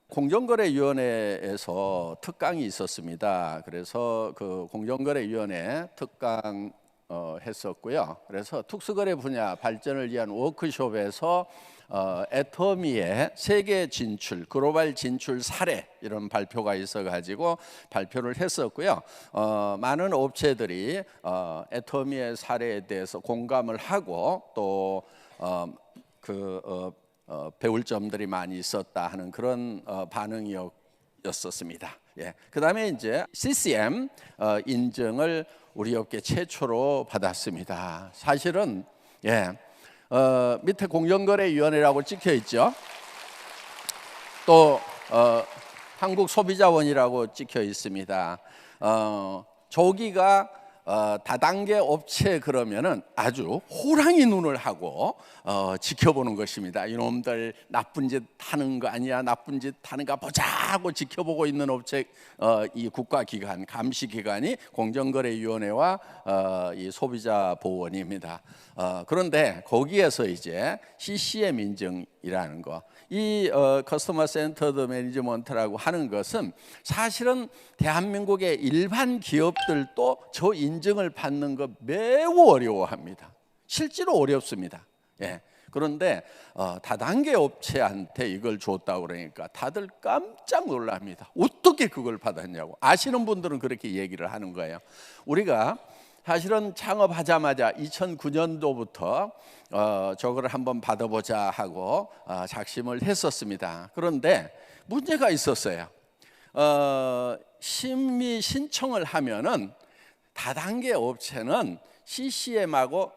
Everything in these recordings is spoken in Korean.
공정거래위원회에서 특강이 있었습니다. 그래서 그 공정거래위원회 특강 했었고요. 그래서 특수거래 분야 발전을 위한 워크숍에서 애터미의 세계 진출, 글로벌 진출 사례 이런 발표가 있어가지고 발표를 했었고요. 많은 업체들이 애터미의 사례에 대해서 공감을 하고 또 배울 점들이 많이 있었다 하는 그런 반응이었습니다. 예. 그다음에 이제 CCM 인증을 우리 업계 최초로 받았습니다. 사실은 밑에 공정거래위원회라고 찍혀 있죠. 또 한국소비자원이라고 찍혀 있습니다. 저기가 다단계 업체 그러면은 아주 호랑이 눈을 하고 지켜보는 것입니다. 이놈들 나쁜 짓 하는 거 아니야, 나쁜 짓 하는가 보자 하고 지켜보고 있는 업체, 이 국가기관, 감시기관이 공정거래위원회와 이 소비자보호원입니다. 그런데 거기에서 이제 CCM 인증이라는 거, 이 커스터머 센터드 매니지먼트라고 하는 것은 사실은 대한민국의 일반 기업들도 저 인증을 받는 거 매우 어려워합니다. 실제로 어렵습니다. 예. 그런데 다단계 업체한테 이걸 줬다고 그러니까 다들 깜짝 놀랍니다. 어떻게 그걸 받았냐고. 아시는 분들은 그렇게 얘기를 하는 거예요. 우리가 사실은 창업하자마자 2009년도부터 저거를 한번 받아보자 하고 작심을 했었습니다. 그런데 문제가 있었어요. 심의 신청을 하면은 다단계 업체는 CCM하고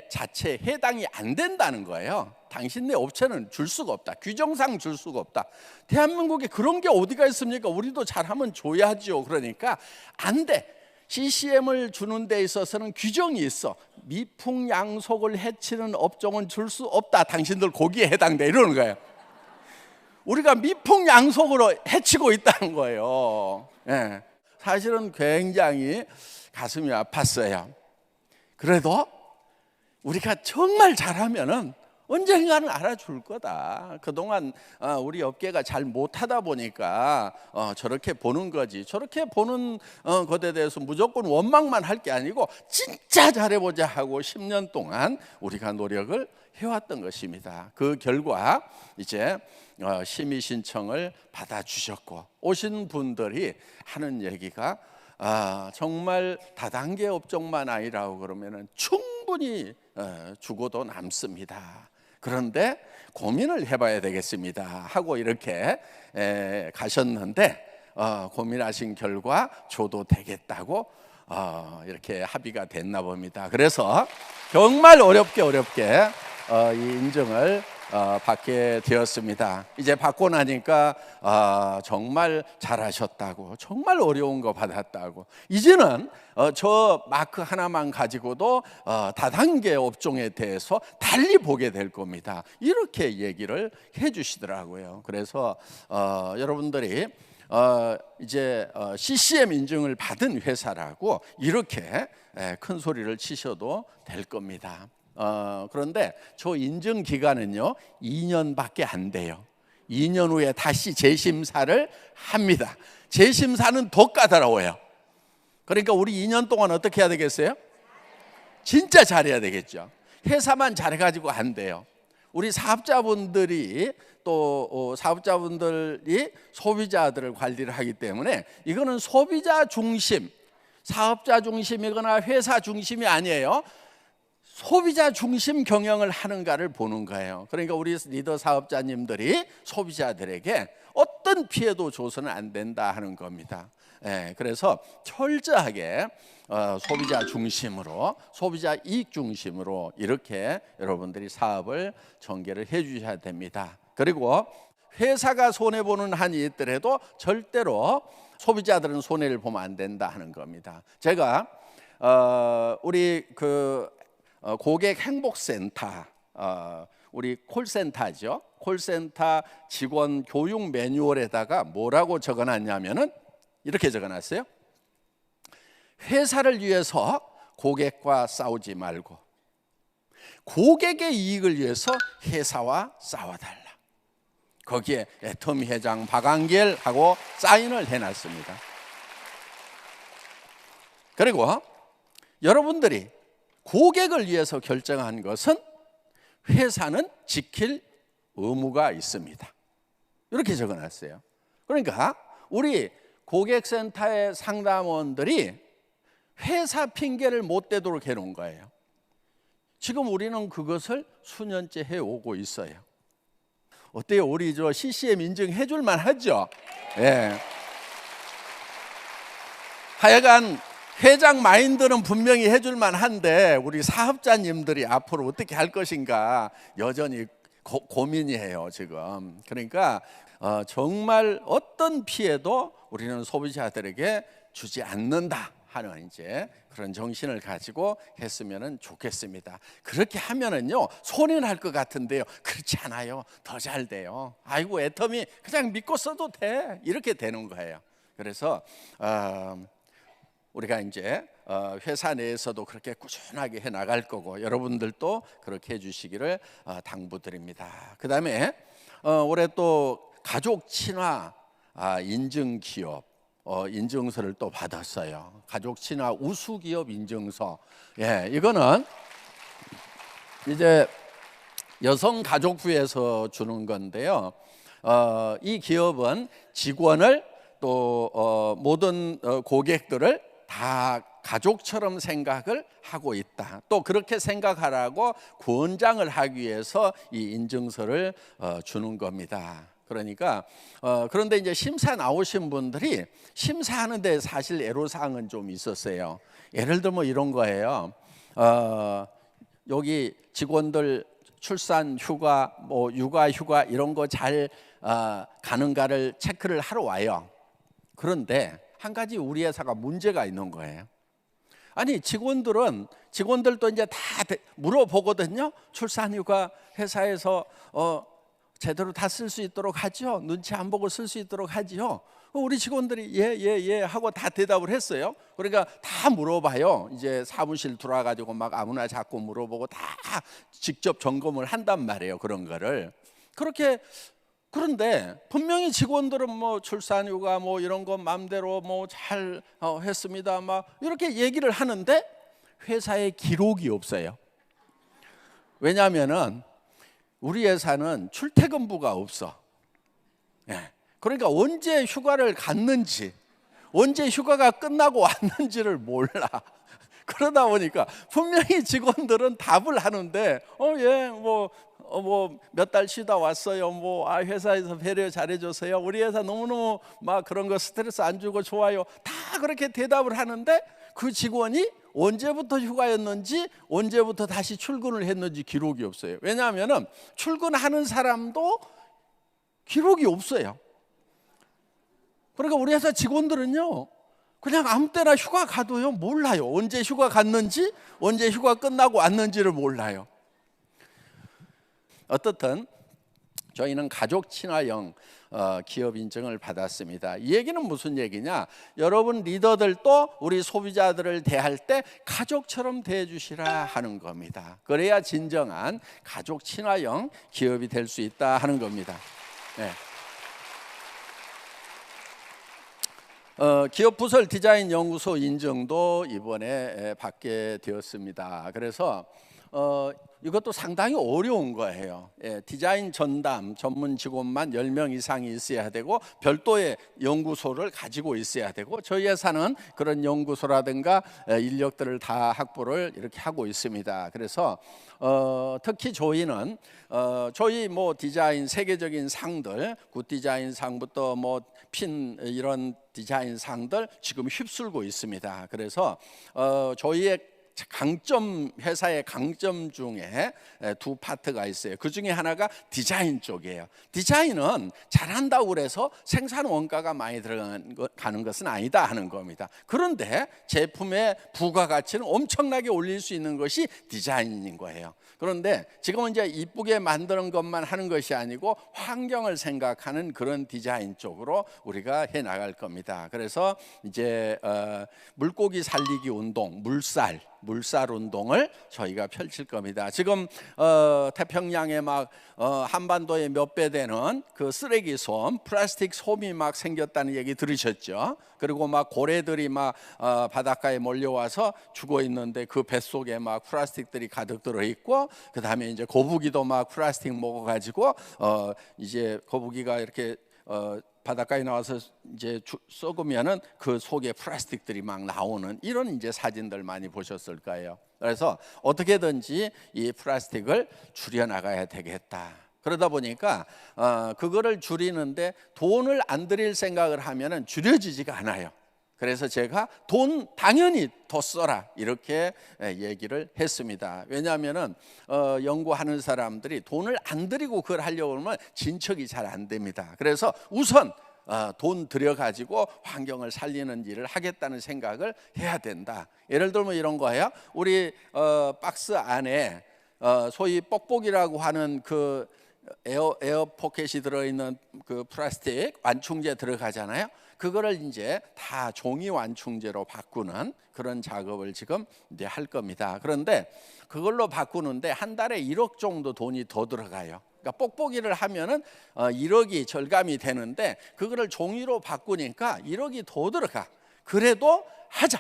자체에 해당이 안 된다는 거예요. 당신네 업체는 줄 수가 없다. 규정상 줄 수가 없다. 대한민국에 그런 게 어디가 있습니까? 우리도 잘하면 줘야죠. 그러니까 안 돼. CCM을 주는 데 있어서는 규정이 있어. 미풍양속을 해치는 업종은 줄 수 없다. 당신들 거기에 해당돼. 이러는 거예요. 우리가 미풍양속으로 해치고 있다는 거예요. 예. 사실은 굉장히 가슴이 아팠어요. 그래도 우리가 정말 잘하면은 언젠가는 알아줄 거다. 그동안 우리 업계가 잘 못하다 보니까 저렇게 보는 거지. 저렇게 보는 것에 대해서 무조건 원망만 할 게 아니고 진짜 잘해보자 하고 10년 동안 우리가 노력을 해왔던 것입니다. 그 결과 이제 심의 신청을 받아주셨고, 오신 분들이 하는 얘기가 정말 다단계 업종만 아니라고 그러면은 충분히 죽어도 남습니다. 그런데 고민을 해봐야 되겠습니다 하고 이렇게 가셨는데, 고민하신 결과 줘도 되겠다고 이렇게 합의가 됐나 봅니다. 그래서 정말 어렵게 이 인증을 받게 되었습니다. 이제 받고 나니까 정말 잘하셨다고, 정말 어려운 거 받았다고, 이제는 저 마크 하나만 가지고도 다단계 업종에 대해서 달리 보게 될 겁니다. 이렇게 얘기를 해주시더라고요. 그래서 여러분들이 이제 CCM 인증을 받은 회사라고 이렇게 큰 소리를 치셔도 될 겁니다. 그런데 저 인증 기간은요 2년밖에 안 돼요. 2년 후에 다시 재심사를 합니다. 재심사는 더 까다로워요. 그러니까 우리 2년 동안 어떻게 해야 되겠어요? 진짜 잘해야 되겠죠. 회사만 잘해가지고 안 돼요. 우리 사업자분들이 또 사업자분들이 소비자들을 관리를 하기 때문에 이거는 소비자 중심, 사업자 중심이거나 회사 중심이 아니에요. 소비자 중심 경영을 하는가를 보는 거예요. 그러니까 우리 리더 사업자님들이 소비자들에게 어떤 피해도 줘서는 안 된다 하는 겁니다. 그래서 철저하게 소비자 중심으로, 소비자 이익 중심으로 이렇게 여러분들이 사업을 전개를 해 주셔야 됩니다. 그리고 회사가 손해보는 한이 있더라도 절대로 소비자들은 손해를 보면 안 된다 하는 겁니다. 제가 우리 고객 행복센터, 우리 콜센터죠. 콜센터 직원 교육 매뉴얼에다가 뭐라고 적어놨냐면은 이렇게 적어놨어요. 회사를 위해서 고객과 싸우지 말고 고객의 이익을 위해서 회사와 싸워달라. 거기에 애터미 회장 박한길하고 사인을 해놨습니다. 그리고 여러분들이 고객을 위해서 결정한 것은 회사는 지킬 의무가 있습니다. 이렇게 적어놨어요. 그러니까 우리 고객센터의 상담원들이 회사 핑계를 못 대도록 해놓은 거예요. 지금 우리는 그것을 수년째 해오고 있어요. 어때요? 우리 저 CCM 인증해 줄만 하죠? 예. 하여간 회장 마인드는 분명히 해줄만 한데 우리 사업자님들이 앞으로 어떻게 할 것인가 여전히 고민이에요 지금. 그러니까 정말 어떤 피해도 우리는 소비자들에게 주지 않는다 하는 이제 그런 정신을 가지고 했으면 좋겠습니다. 그렇게 하면은요 손해 날 것 같은데요, 그렇지 않아요. 더 잘 돼요. 아이고 애터미 그냥 믿고 써도 돼, 이렇게 되는 거예요. 그래서 우리가 이제 회사 내에서도 그렇게 꾸준하게 해 나갈 거고 여러분들도 그렇게 해주시기를 당부드립니다. 그 다음에 올해 또 가족 친화 인증 기업 인증서를 또 받았어요. 가족 친화 우수 기업 인증서. 예, 이거는 이제 여성가족부에서 주는 건데요. 이 기업은 직원을 또 모든 고객들을 다 가족처럼 생각을 하고 있다. 또 그렇게 생각하라고 권장을 하기 위해서 이 인증서를 주는 겁니다. 그러니까 그런데 이제 심사 나오신 분들이 심사하는데 사실 애로사항은 좀 있었어요. 예를 들면 이런 거예요. 여기 직원들 출산 휴가, 뭐 육아 휴가 이런 거 잘 가는가를 체크를 하러 와요. 그런데 한 가지 우리 회사가 문제가 있는 거예요. 아니 직원들도 이제 다 물어보거든요. 출산 휴가 회사에서 제대로 다 쓸 수 있도록 하죠. 눈치 안 보고 쓸 수 있도록 하죠. 우리 직원들이 예 하고 다 대답을 했어요. 그러니까 다 물어봐요. 이제 사무실 들어와가지고 막 아무나 자꾸 물어보고 다 직접 점검을 한단 말이에요. 그런 거를. 그런데 분명히 직원들은 뭐 출산휴가 뭐 이런 거 마음대로 뭐 잘 했습니다 막 이렇게 얘기를 하는데 회사에 기록이 없어요. 왜냐하면은 우리 회사는 출퇴근부가 없어. 예. 그러니까 언제 휴가를 갔는지, 언제 휴가가 끝나고 왔는지를 몰라. 그러다 보니까 분명히 직원들은 답을 하는데 뭐 몇 달 쉬다 왔어요. 회사에서 배려 잘해줘서요. 우리 회사 너무너무 막 그런 거 스트레스 안 주고 좋아요. 다 그렇게 대답을 하는데 그 직원이 언제부터 휴가였는지 언제부터 다시 출근을 했는지 기록이 없어요. 왜냐하면 출근하는 사람도 기록이 없어요. 그러니까 우리 회사 직원들은요 그냥 아무 때나 휴가 가도요 몰라요. 언제 휴가 갔는지 언제 휴가 끝나고 왔는지를 몰라요. 어떻든 저희는 가족 친화형 기업 인증을 받았습니다. 이 얘기는 무슨 얘기냐? 여러분 리더들도 우리 소비자들을 대할 때 가족처럼 대해주시라 하는 겁니다. 그래야 진정한 가족 친화형 기업이 될 수 있다 하는 겁니다. 네. 기업 부설 디자인 연구소 인증도 이번에 받게 되었습니다. 그래서 이것도 상당히 어려운 거예요. 디자인 전담 전문 직원만 10명 이상이 있어야 되고 별도의 연구소를 가지고 있어야 되고 저희 회사는 그런 연구소라든가 인력들을 다 확보를 이렇게 하고 있습니다. 그래서 특히 저희는 저희 뭐 디자인 세계적인 상들, 굿 디자인 상부터 뭐 핀 이런 디자인 상들 지금 휩쓸고 있습니다. 그래서 저희의 회사의 강점 중에 두 파트가 있어요. 그 중에 하나가 디자인 쪽이에요. 디자인은 잘한다고 해서 생산 원가가 많이 들어가는 것은 아니다 하는 겁니다. 그런데 제품의 부가가치는 엄청나게 올릴 수 있는 것이 디자인인 거예요. 그런데 지금은 이제 이쁘게 만드는 것만 하는 것이 아니고 환경을 생각하는 그런 디자인 쪽으로 우리가 해 나갈 겁니다. 그래서 이제 물고기 살리기 운동, 물살 물살 운동을 저희가 펼칠 겁니다. 지금 태평양에 막 한반도에 몇 배 되는 그 쓰레기 솜, 플라스틱 솜이 막 생겼다는 얘기 들으셨죠? 그리고 막 고래들이 막 바닷가에 몰려와서 죽어 있는데 그 뱃속에 막 플라스틱들이 가득 들어 있고, 그 다음에 이제 거북이도 막 플라스틱 먹어가지고 이제 거북이가 이렇게 바닷가에 나와서 이제 썩으면은 그 속에 플라스틱들이 막 나오는 이런 이제 사진들 많이 보셨을 거예요. 그래서 어떻게든지 이 플라스틱을 줄여 나가야 되겠다. 그러다 보니까 그거를 줄이는데 돈을 안 들일 생각을 하면은 줄여지지가 않아요. 그래서 제가 돈 당연히 더 써라 이렇게 얘기를 했습니다. 왜냐하면은 연구하는 사람들이 돈을 안 들이고 그걸 하려고 하면 진척이 잘 안 됩니다. 그래서 우선 돈 들여가지고 환경을 살리는 일을 하겠다는 생각을 해야 된다. 예를 들면 이런 거예요. 우리 박스 안에 소위 뽁뽁이라고 하는 그 에어 포켓이 들어있는 그 플라스틱 완충제 들어가잖아요. 그거를 이제 다 종이 완충제로 바꾸는 그런 작업을 지금 이제 할 겁니다. 그런데 그걸로 바꾸는데 한 달에 1억 정도 돈이 더 들어가요. 그러니까 뽁뽁이를 하면은 1억이 절감이 되는데 그거를 종이로 바꾸니까 1억이 더 들어가. 그래도 하자.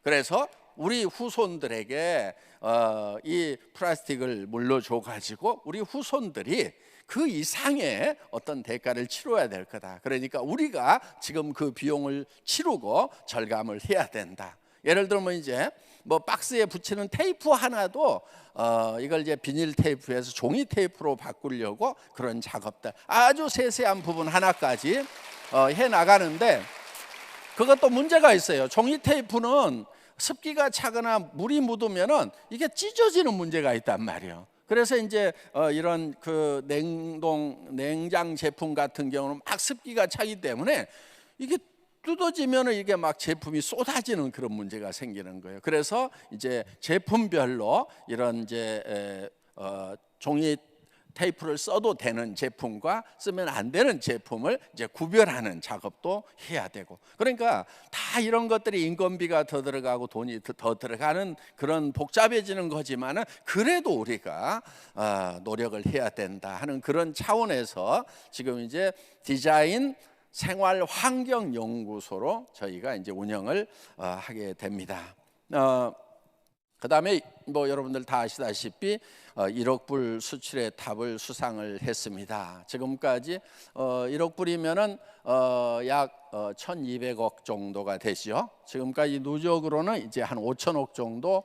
그래서 우리 후손들에게 이 플라스틱을 물려줘 가지고 우리 후손들이 그 이상의 어떤 대가를 치러야 될 거다. 그러니까 우리가 지금 그 비용을 치르고 절감을 해야 된다. 예를 들면 이제 뭐 박스에 붙이는 테이프 하나도 이걸 이제 비닐 테이프에서 종이 테이프로 바꾸려고 그런 작업들 아주 세세한 부분 하나까지 해 나가는데, 그것도 문제가 있어요. 종이 테이프는 습기가 차거나 물이 묻으면은 이게 찢어지는 문제가 있단 말이에요. 그래서 이제 이런 그 냉장 제품 같은 경우는 막 습기가 차기 때문에 이게 뜯어지면은 이게 막 제품이 쏟아지는 그런 문제가 생기는 거예요. 그래서 이제 제품별로 이런 이제 종이 테이프를 써도 되는 제품과 쓰면 안 되는 제품을 이제 구별하는 작업도 해야 되고, 그러니까 다 이런 것들이 인건비가 더 들어가고 돈이 더 들어가는 그런 복잡해지는 거지만은 그래도 우리가 노력을 해야 된다 하는 그런 차원에서 지금 이제 디자인 생활 환경 연구소로 저희가 이제 운영을 하게 됩니다. 그다음에 뭐 여러분들 다 아시다시피 1억 불 수출의 탑을 수상을 했습니다. 지금까지 1억 불이면은 약 1,200억 정도가 되죠. 지금까지 누적으로는 이제 한 5천억 정도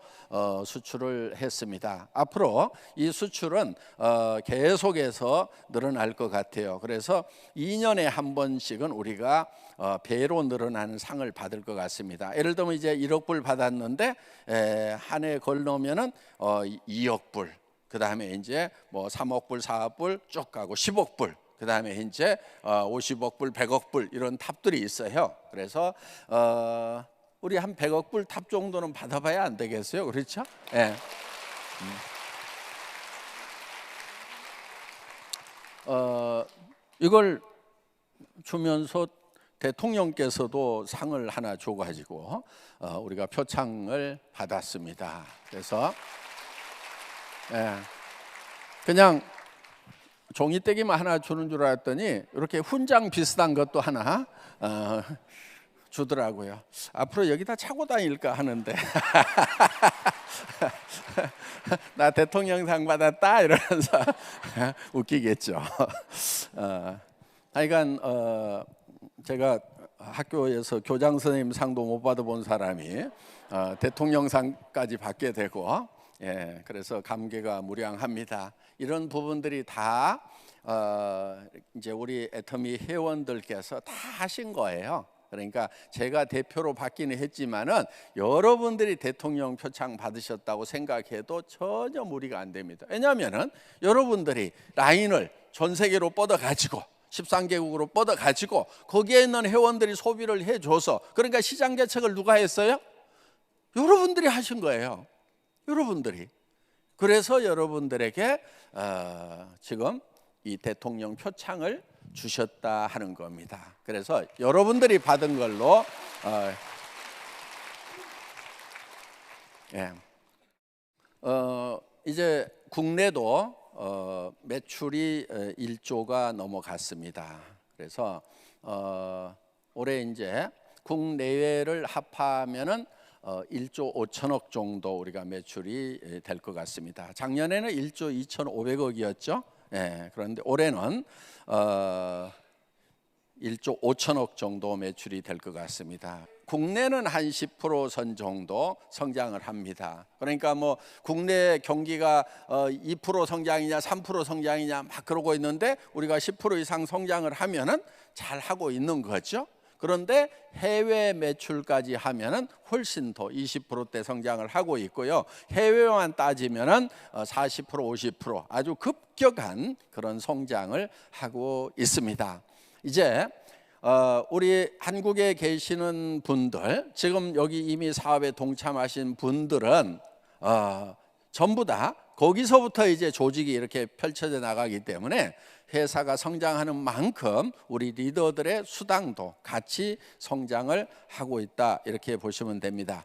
수출을 했습니다. 앞으로 이 수출은 계속해서 늘어날 것 같아요. 그래서 2년에 한 번씩은 우리가 배로 늘어나는 상을 받을 것 같습니다. 예를 들면 이제 1억 불 받았는데 한 해 걸러면은 2억 불, 그 다음에 이제 뭐 3억 불, 4억 불 쭉 가고 10억 불, 그 다음에 이제 50억 불, 100억 불 이런 탑들이 있어요. 그래서 우리 한 100억 불 탑 정도는 받아봐야 안 되겠어요, 그렇죠? 예. 이걸 주면서 대통령께서도 상을 하나 줘가지고 우리가 표창을 받았습니다. 그래서 그냥 종이떼기만 하나 주는 줄 알았더니 이렇게 훈장 비슷한 것도 하나 주더라고요. 앞으로 여기다 차고 다닐까 하는데 나 대통령상 받았다 이러면서 웃기겠죠. 하여간 제가 학교에서 교장 선생님 상도 못 받아본 사람이 대통령상까지 받게 되고, 그래서 감개가 무량합니다. 이런 부분들이 다 이제 우리 애터미 회원들께서 다 하신 거예요. 그러니까 제가 대표로 받기는 했지만은 여러분들이 대통령 표창 받으셨다고 생각해도 전혀 무리가 안 됩니다. 왜냐하면은 여러분들이 라인을 전 세계로 뻗어가지고 13개국으로 뻗어가지고 거기에 있는 회원들이 소비를 해줘서, 그러니까 시장 개척을 누가 했어요? 여러분들이 하신 거예요. 여러분들이. 그래서 여러분들에게 지금 이 대통령 표창을 주셨다 하는 겁니다. 그래서 여러분들이 받은 걸로 예. 이제 국내도 매출이 1조가 넘어갔습니다. 그래서 올해 이제 국내외를 합하면은 1조 5천억 정도 우리가 매출이 될 것 같습니다. 작년에는 1조 2,500억이었죠. 예, 그런데 올해는 1조 5천억 정도 매출이 될 것 같습니다. 국내는 한 10% 정도 성장을 합니다. 그러니까 뭐 국내 경기가 2% 성장이냐 3% 성장이냐 막 그러고 있는데 우리가 10% 이상 성장을 하면은 잘 하고 있는 거죠. 그런데 해외 매출까지 하면은 훨씬 더 20%대 성장을 하고 있고요. 해외만 따지면은 40% 50% 아주 급격한 그런 성장을 하고 있습니다. 이제 우리 한국에 계시는 분들, 지금 여기 이미 사업에 동참하신 분들은 전부 다 거기서부터 이제 조직이 이렇게 펼쳐져 나가기 때문에 회사가 성장하는 만큼 우리 리더들의 수당도 같이 성장을 하고 있다, 이렇게 보시면 됩니다.